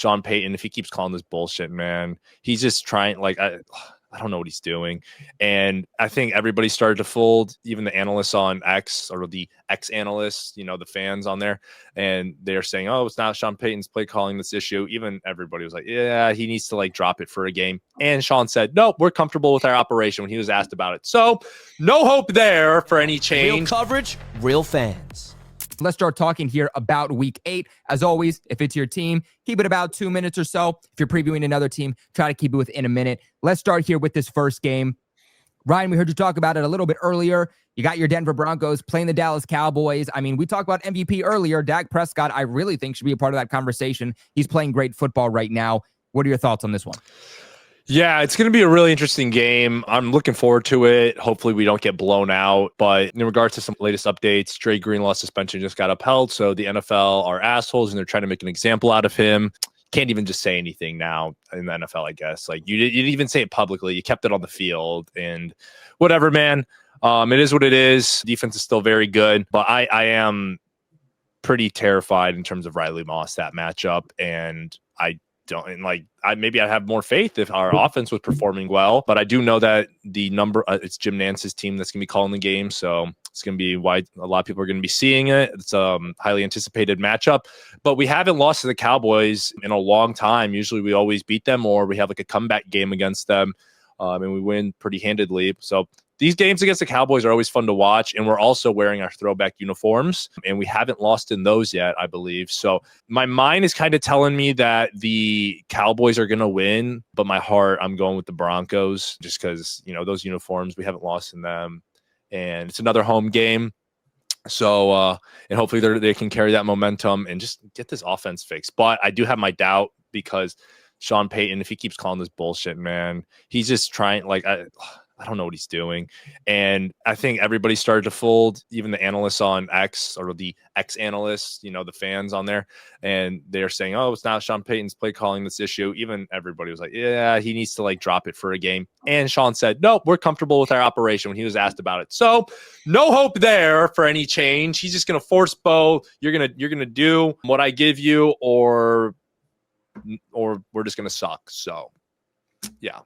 Sean Payton, if he keeps calling this bullshit, man, he's just trying, like, I don't know what he's doing. And I think everybody started to fold, even the analysts on X, or the X-analysts, the fans on there. And they're saying, oh, it's not Sean Payton's play calling this issue. Even everybody was like, yeah, he needs to, like, drop it for a game. And Sean said, nope, we're comfortable with our operation when he was asked about it. So no hope there for any change. Real coverage, real fans. Let's start talking here about week 8. As always, if it's your team, keep it about 2 minutes or so. If you're previewing another team, try to keep it within a minute. Let's start here with this first game. Ryan, we heard you talk about it a little bit earlier. You got your Denver Broncos playing the Dallas Cowboys. I mean, we talked about MVP earlier. Dak Prescott, I really think, should be a part of that conversation. He's playing great football right now. What are your thoughts on this one? Yeah, it's going to be a really interesting game. I'm looking forward to it. Hopefully we don't get blown out. But in regards to some latest updates, Dre Greenlaw's suspension just got upheld. So the NFL are assholes and they're trying to make an example out of him. Can't even just say anything now in the NFL, I guess. Like, you didn't even say it publicly. You kept it on the field and whatever, man. It is what it is. Defense is still very good. But I am pretty terrified in terms of Riley Moss, that matchup. And maybe I'd have more faith if our offense was performing well, but I do know that it's Jim Nance's team that's going to be calling the game. So it's going to be why a lot of people are going to be seeing it. It's a highly anticipated matchup, but we haven't lost to the Cowboys in a long time. Usually we always beat them, or we have like a comeback game against them. And we win pretty handedly. So these games against the Cowboys are always fun to watch, and we're also wearing our throwback uniforms, and we haven't lost in those yet, I believe. So my mind is kind of telling me that the Cowboys are going to win, but my heart, I'm going with the Broncos just because, those uniforms, we haven't lost in them, and it's another home game. So, and hopefully they can carry that momentum and just get this offense fixed. But I do have my doubt because Sean Payton, if he keeps calling this bullshit, man, he's just trying, like, I don't know what he's doing. And I think everybody started to fold, even the analysts on X, or the X-analysts, the fans on there. And they're saying, oh, it's not Sean Payton's play calling this issue. Even everybody was like, yeah, he needs to, like, drop it for a game. And Sean said, nope, we're comfortable with our operation when he was asked about it. So no hope there for any change. He's just going to force Bo. You're going to do what I give you, or we're just going to suck. So yeah.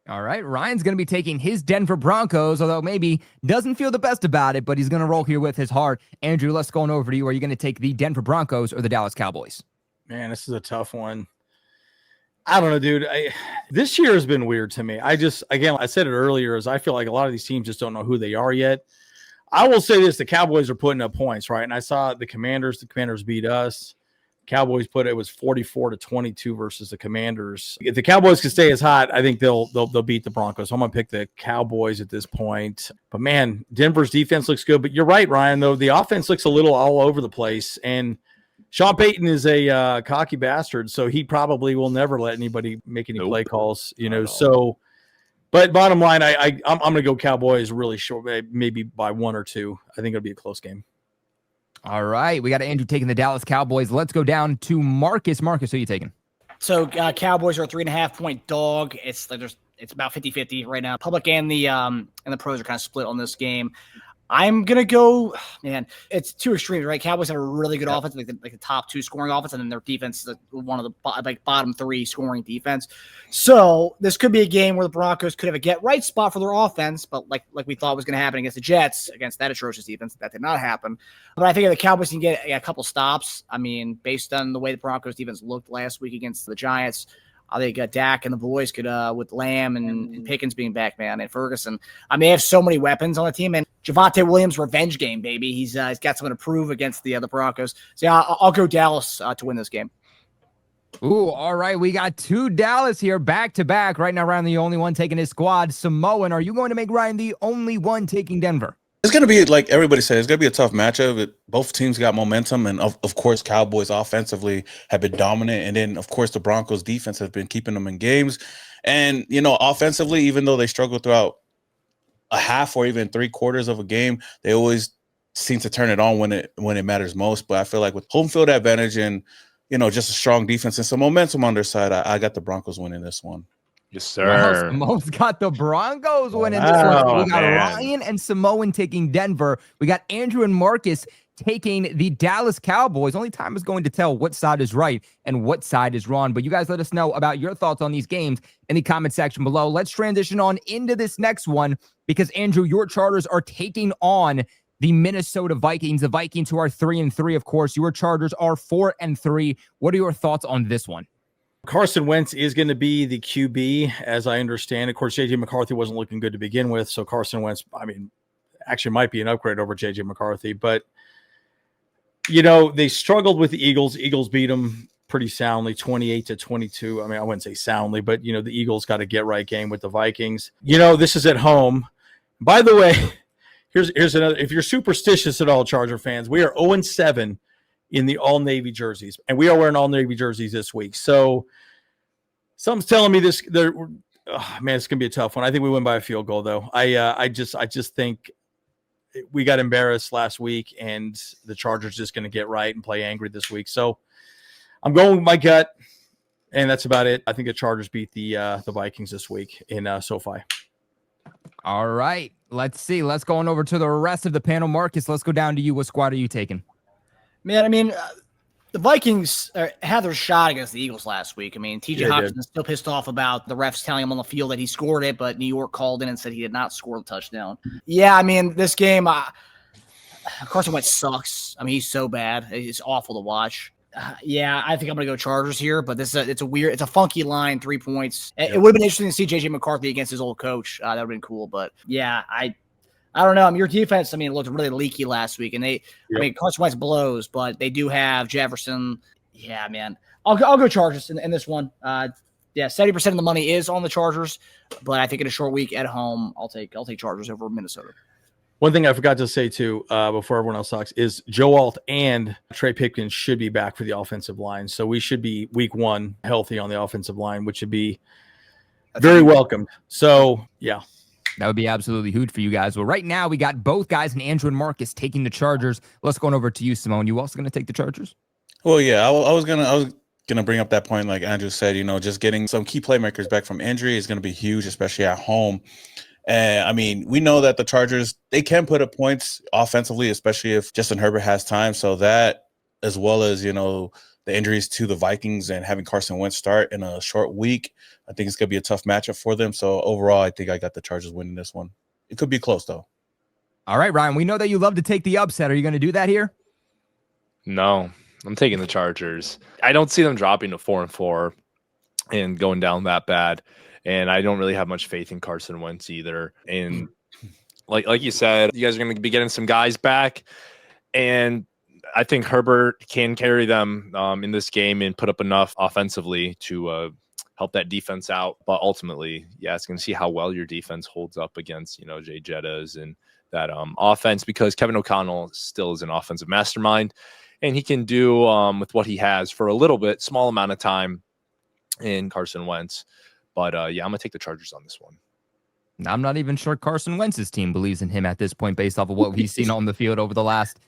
All right, Ryan's going to be taking his Denver Broncos, although maybe doesn't feel the best about it, but he's going to roll here with his heart. Andrew, let's go on over to you. Are you going to take the Denver Broncos or the Dallas Cowboys? Man, this is a tough one. I don't know, dude. This year has been weird to me. I said it earlier, I feel like a lot of these teams just don't know who they are yet. I will say this, the Cowboys are putting up points, right? And I saw the Commanders beat us. Cowboys it was 44-22 versus the Commanders. If the Cowboys can stay as hot, I think they'll beat the Broncos. So I'm gonna pick the Cowboys at this point. But man, Denver's defense looks good. But you're right, Ryan. Though the offense looks a little all over the place, and Sean Payton is a cocky bastard, so he probably will never let anybody make any play calls. So. But bottom line, I'm gonna go Cowboys really short, maybe by 1 or 2. I think it'll be a close game. All right, we got Andrew taking the Dallas Cowboys. Let's go down to Marcus. Marcus, who are you taking? So Cowboys are a 3.5-point dog. It's about 50-50 right now. Public and the pros are kind of split on this game. I'm going to go, man, it's two extremes, right? Cowboys have a really good offense, like the top 2 scoring offense, and then their defense is one of the bottom 3 scoring defense. So this could be a game where the Broncos could have a get-right spot for their offense, but like we thought was going to happen against the Jets, against that atrocious defense. That did not happen. But I think if the Cowboys can get a couple stops, I mean, based on the way the Broncos defense looked last week against the Giants, I think Dak and the boys could, with Lamb and Pickens being back, man, and Ferguson. I mean, they have so many weapons on the team, and Javonte Williams' revenge game, baby. He's got something to prove against the Broncos. So yeah, I'll go Dallas to win this game. Ooh, all right. We got 2 Dallas here back to back. Right now, Ryan, the only one taking his squad. Samoan, are you going to make Ryan the only one taking Denver? It's going to be, like everybody said, it's going to be a tough matchup. Both teams got momentum, and of course, Cowboys offensively have been dominant, and then, of course, the Broncos defense has been keeping them in games. And, offensively, even though they struggle throughout a half or even 3/4 of a game, they always seem to turn it on when it matters most. But I feel like with home field advantage and, just a strong defense and some momentum on their side, I got the Broncos winning this one. Yes, sir. Samoan's got the Broncos winning this one. We got Ryan and Samoan taking Denver. We got Andrew and Marcus taking the Dallas Cowboys. Only time is going to tell what side is right and what side is wrong. But you guys let us know about your thoughts on these games in the comment section below. Let's transition on into this next one because, Andrew, your Chargers are taking on the Minnesota Vikings. The Vikings, who are 3-3, of course. Your Chargers are 4-3. What are your thoughts on this one? Carson Wentz is going to be the QB, as I understand. Of course, J.J. McCarthy wasn't looking good to begin with, so Carson Wentz, actually might be an upgrade over J.J. McCarthy. But, they struggled with the Eagles. Eagles beat them pretty soundly, 28-22. I wouldn't say soundly, but, the Eagles got a get-right game with the Vikings. This is at home. By the way, here's another. If you're superstitious at all, Charger fans, we are 0-7 in the all-Navy jerseys, and we are wearing all-Navy jerseys this week. So something's telling me this. It's going to be a tough one. I think we win by a field goal, though. I just think we got embarrassed last week, and the Chargers just going to get right and play angry this week. So I'm going with my gut, and that's about it. I think the Chargers beat the Vikings this week in SoFi. All right. Let's see. Let's go on over to the rest of the panel. Marcus, let's go down to you. What squad are you taking? Man, the Vikings had their shot against the Eagles last week. TJ Hopkins still pissed off about the refs telling him on the field that he scored it, but New York called in and said he did not score the touchdown. Yeah, this game, Carson Wentz sucks. He's so bad. It's awful to watch. I think I'm going to go Chargers here, but it's a funky line, 3 points. It would have been interesting to see J.J. McCarthy against his old coach. That would have been cool, but yeah, I don't know. Your defense, looked really leaky last week, and Carson Wentz blows, but they do have Jefferson. Yeah, man. I'll go Chargers in this one. 70% of the money is on the Chargers, but I think in a short week at home, I'll take Chargers over Minnesota. One thing I forgot to say too, before everyone else talks, is Joe Alt and Trey Pipkin should be back for the offensive line. So we should be week 1 healthy on the offensive line, which would be very welcomed. So yeah. That would be absolutely huge for you guys. Well, right now we got both guys, and Andrew and Marcus, taking the Chargers. Let's go on over to you, Simone. You also going to take the Chargers? Well, yeah, I was gonna bring up that point, like Andrew said. Just getting some key playmakers back from injury is going to be huge, especially at home. And we know that the Chargers, they can put up points offensively, especially if Justin Herbert has time. So that, as well as the injuries to the Vikings and having Carson Wentz start in a short week, I think it's going to be a tough matchup for them. So overall, I think I got the Chargers winning this one. It could be close, though. All right, Ryan, we know that you love to take the upset. Are you going to do that here? No, I'm taking the Chargers. I don't see them dropping to 4-4 and going down that bad. And I don't really have much faith in Carson Wentz either. And like you said, you guys are going to be getting some guys back. And I think Herbert can carry them in this game and put up enough offensively to help that defense out. But ultimately, it's going to see how well your defense holds up against, Jay Jettas and that offense, because Kevin O'Connell still is an offensive mastermind, and he can do with what he has for a little bit, small amount of time in Carson Wentz. But I'm going to take the Chargers on this one. I'm not even sure Carson Wentz's team believes in him at this point based off of what we've seen on the field over the last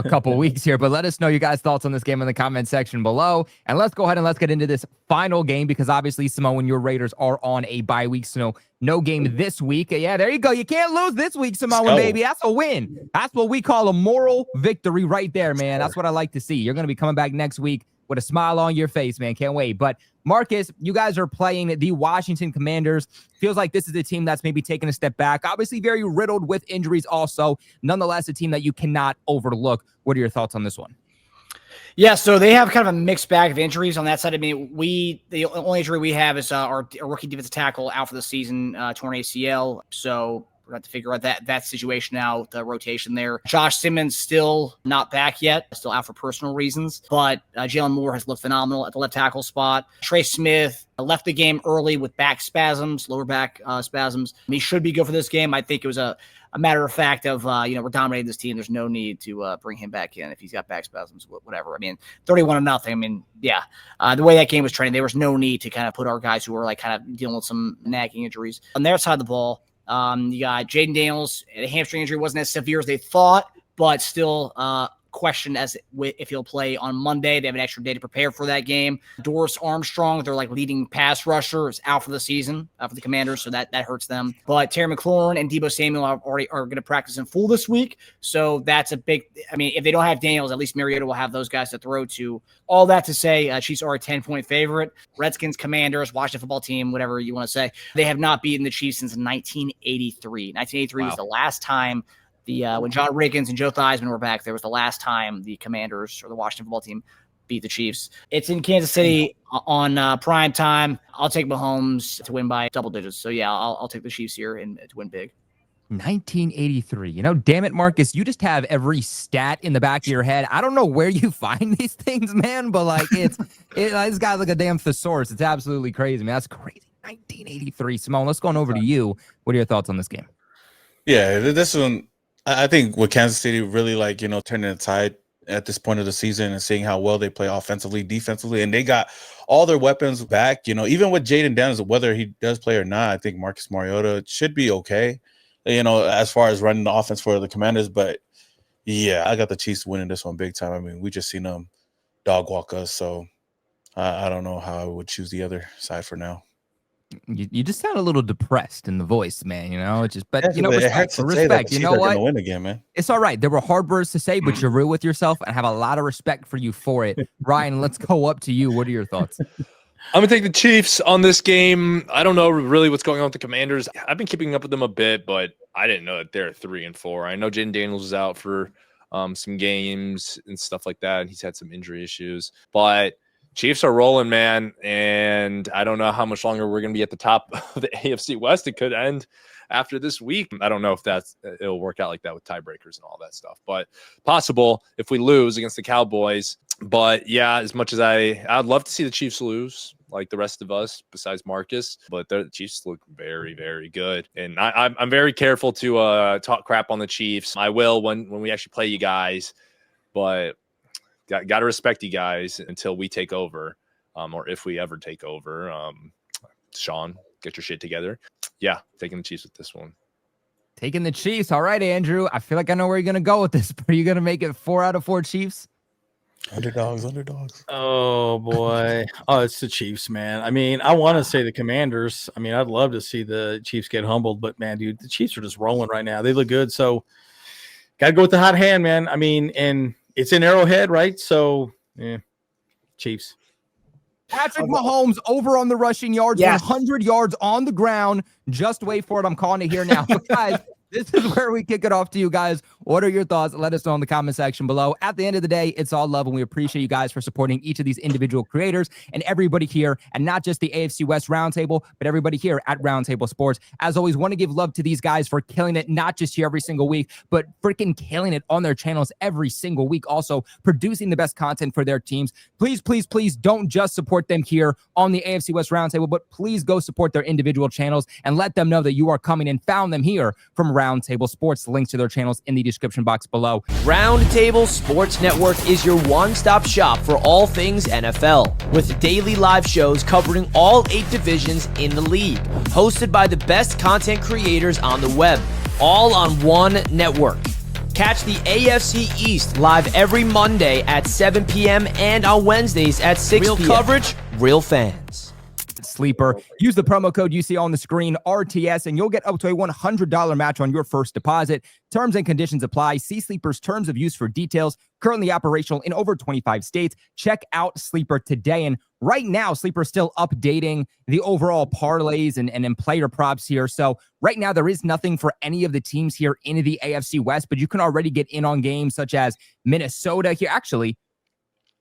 couple weeks here. But let us know your guys' thoughts on this game in the comment section below. And let's go ahead and let's get into this final game, because obviously, Simone, your Raiders are on a bye week, so no game this week. Yeah, there you go. You can't lose this week, Simone, baby. That's a win. That's what we call a moral victory right there, man. That's what I like to see. You're going to be coming back next week with a smile on your face, man. Can't wait. But Marcus, you guys are playing the Washington Commanders. Feels like this is a team that's maybe taking a step back. Obviously very riddled with injuries also. Nonetheless, a team that you cannot overlook. What are your thoughts on this one? Yeah, so they have kind of a mixed bag of injuries on that side. The only injury we have is our rookie defensive tackle out for the season, torn ACL. So we're going to have to figure out that situation out, the rotation there. Josh Simmons still not back yet, still out for personal reasons. But Jalen Moore has looked phenomenal at the left tackle spot. Trey Smith left the game early with back spasms, lower back spasms. He should be good for this game. I think it was a matter of fact of, we're dominating this team. There's no need to bring him back in if he's got back spasms, whatever. 31-0. The way that game was trending, there was no need to kind of put our guys who were like kind of dealing with some nagging injuries on their side of the ball. You got Jaden Daniels. The hamstring injury wasn't as severe as they thought, but still question as if he'll play on Monday. They have an extra day to prepare for that game. Doris Armstrong, their leading pass rusher, is out for the season for the Commanders, so that hurts them. But Terry McLaurin and Deebo Samuel are going to practice in full this week, so that's a big. I mean, if they don't have Daniels, at least Mariota will have those guys to throw to. All that to say, Chiefs are a 10-point favorite. Redskins, Commanders, Washington football team, whatever you want to say, they have not beaten the Chiefs since 1983. 1983 was the last time. When John Riggins and Joe Theismann were back, there was the last time the Commanders or the Washington football team beat the Chiefs. It's in Kansas City on prime time. I'll take Mahomes to win by double digits. So, yeah, I'll take the Chiefs here and to win big. 1983. Damn it, Marcus, you just have every stat in the back of your head. I don't know where you find these things, man, but this guy's like a damn thesaurus. It's absolutely crazy, man. That's crazy. 1983. Simone, let's go on over to you. What are your thoughts on this game? Yeah, this one. I think with Kansas City really turning the tide at this point of the season and seeing how well they play offensively, defensively, and they got all their weapons back. Even with Jaden Daniels, whether he does play or not, I think Marcus Mariota should be okay. As far as running the offense for the Commanders, but yeah, I got the Chiefs winning this one big time. I mean, we just seen them dog walk us, so I don't know how I would choose the other side for now. You just sound a little depressed in the voice, man. But respect. You know what? Win again, man. It's all right. There were hard words to say, but you're real with yourself, and I have a lot of respect for you for it. Ryan, let's go up to you. What are your thoughts? I'm going to take the Chiefs on this game. I don't know really what's going on with the Commanders. I've been keeping up with them a bit, but I didn't know that they're 3-4. I know Jaden Daniels is out for some games and stuff like that, and he's had some injury issues. But Chiefs are rolling, man, and I don't know how much longer we're going to be at the top of the AFC West. It could end after this week. I don't know if it'll work out like that with tiebreakers and all that stuff, but possible if we lose against the Cowboys. But yeah, as much as I'd love to see the Chiefs lose like the rest of us besides Marcus, but the Chiefs look very, very good. And I'm very careful to talk crap on the Chiefs. I will when we actually play you guys, but got to respect you guys until we take over, or if we ever take over. Sean, get your shit together. Yeah, taking the Chiefs with this one. Taking the Chiefs. All right, Andrew. I feel like I know where you're going to go with this, but are you going to make it 4 out of 4 Chiefs? Underdogs. Oh, boy. Oh, it's the Chiefs, man. I mean, I want to say the Commanders. I mean, I'd love to see the Chiefs get humbled, but, man, dude, the Chiefs are just rolling right now. They look good, so got to go with the hot hand, man. I mean, and it's in Arrowhead, right? So, yeah, Chiefs. Patrick Mahomes over on the rushing yards, 100 yards on the ground. Just wait for it. I'm calling it here now. But guys, this is where we kick it off to you guys. What are your thoughts? Let us know in the comment section below. At the end of the day, it's all love, and we appreciate you guys for supporting each of these individual creators and everybody here, and not just the AFC West Roundtable, but everybody here at Roundtable Sports. As always, want to give love to these guys for killing it, not just here every single week, but freaking killing it on their channels every single week. Also, producing the best content for their teams. Please, please, please don't just support them here on the AFC West Roundtable, but please go support their individual channels and let them know that you are coming and found them here from Roundtable Sports. Links to their channels in the description box below. Roundtable Sports Network is your one-stop shop for all things NFL, with daily live shows covering all 8 divisions in the league, hosted by the best content creators on the web, all on one network. Catch the AFC East live every Monday at 7 p.m. and on Wednesdays at 6 p.m. Real coverage, real fans. Sleeper. Use the promo code you see on the screen, RTS, and you'll get up to a $100 match on your first deposit. Terms and conditions apply. See Sleeper's terms of use for details. Currently operational in over 25 states. Check out Sleeper today. And right now, Sleeper's still updating the overall parlays and player props here. So right now, there is nothing for any of the teams here in the AFC West, but you can already get in on games such as Minnesota here. Actually,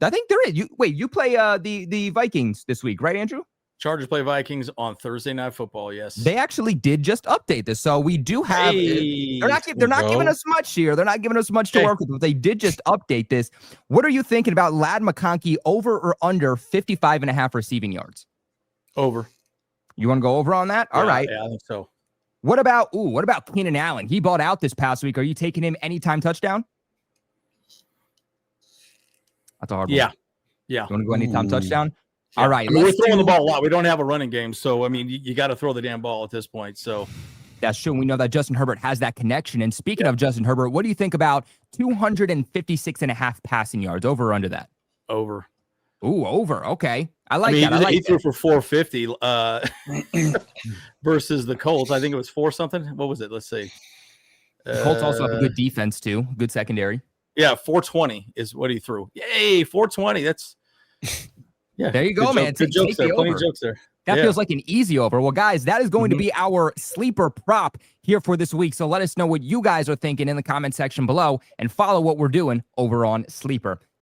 I think there is. You play the Vikings this week, right, Andrew? Chargers play Vikings on Thursday Night Football. Yes, they actually did just update this, so we do have. They're not giving us much here. They're not giving us much to work with, but they did just update this. What are you thinking about Ladd McConkey over or under 55.5 receiving yards? Over. You want to go over on that? All right. Yeah, I think so. What about Keenan Allen? He balled out this past week. Are you taking him anytime touchdown? That's a hard one. Yeah. You want to go anytime touchdown? All right. I mean, we're throwing the ball a lot. We don't have a running game. So, I mean, you got to throw the damn ball at this point. So, That's true. We know that Justin Herbert has that connection. And speaking of Justin Herbert, what do you think about 256.5 passing yards, over or under that? Over. Ooh, over. Okay. I like that. I like he threw for 450 versus the Colts. I think it was 4 something. What was it? Let's see. The Colts also have a good defense too. Good secondary. Yeah, 420 is what he threw. Yay, 420. That's There you go, man. Good jokes there. Plenty of jokes there. That feels like an easy over. Well, guys, that is going to be our sleeper prop here for this week. So let us know what you guys are thinking in the comment section below and follow what we're doing over on Sleeper.